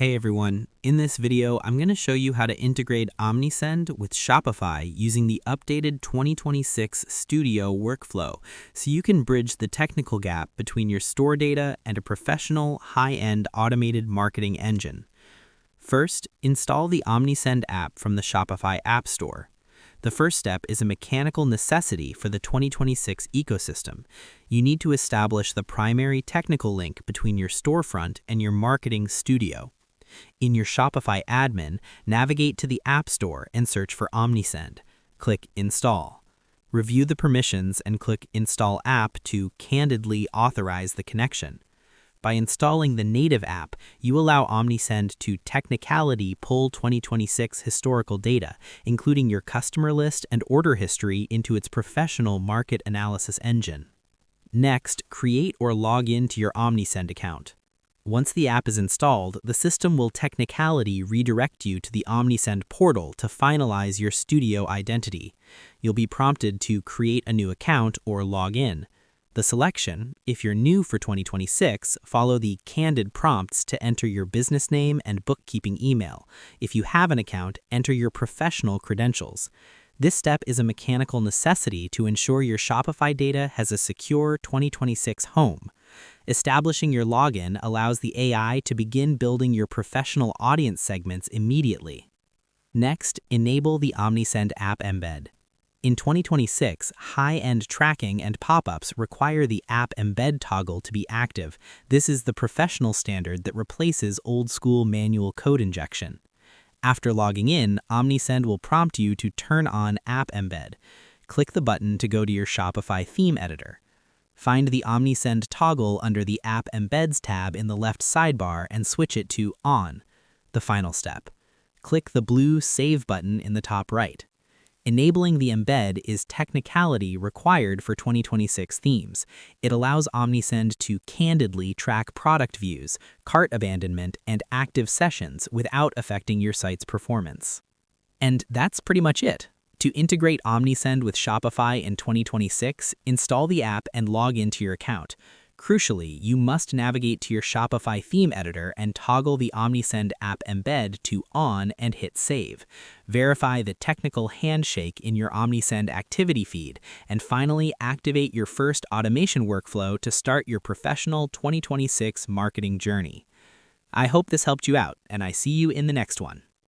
Hey everyone, in this video I'm going to show you how to integrate Omnisend with Shopify using the updated 2026 Studio workflow so you can bridge the technical gap between your store data and a professional, high-end automated marketing engine. First, install the Omnisend app from the Shopify App Store. The first step is a mechanical necessity for the 2026 ecosystem. You need to establish the primary technical link between your storefront and your marketing studio. In your Shopify admin, navigate to the App Store and search for Omnisend. Click Install. Review the permissions and click Install App to candidly authorize the connection. By installing the native app, you allow Omnisend to technicality pull 2026 historical data, including your customer list and order history, into its professional market analysis engine. Next, create or log into your Omnisend account. Once the app is installed, the system will technicality redirect you to the Omnisend portal to finalize your studio identity. You'll be prompted to create a new account or log in. The selection, if you're new for 2026, follow the candid prompts to enter your business name and bookkeeping email. If you have an account, enter your professional credentials. This step is a mechanical necessity to ensure your Shopify data has a secure 2026 home. Establishing your login allows the AI to begin building your professional audience segments immediately. Next, enable the Omnisend app embed. In 2026, high-end tracking and pop-ups require the app embed toggle to be active. This is the professional standard that replaces old-school manual code injection. After logging in, Omnisend will prompt you to turn on app embed. Click the button to go to your Shopify theme editor. Find the Omnisend toggle under the App Embeds tab in the left sidebar and switch it to On. The final step. Click the blue Save button in the top right. Enabling the embed is technicality required for 2026 themes. It allows Omnisend to candidly track product views, cart abandonment, and active sessions without affecting your site's performance. And that's pretty much it. To integrate Omnisend with Shopify in 2026, install the app and log into your account. Crucially, you must navigate to your Shopify theme editor and toggle the Omnisend app embed to On and hit Save. Verify the technical handshake in your Omnisend activity feed, and finally activate your first automation workflow to start your professional 2026 marketing journey. I hope this helped you out, and I see you in the next one.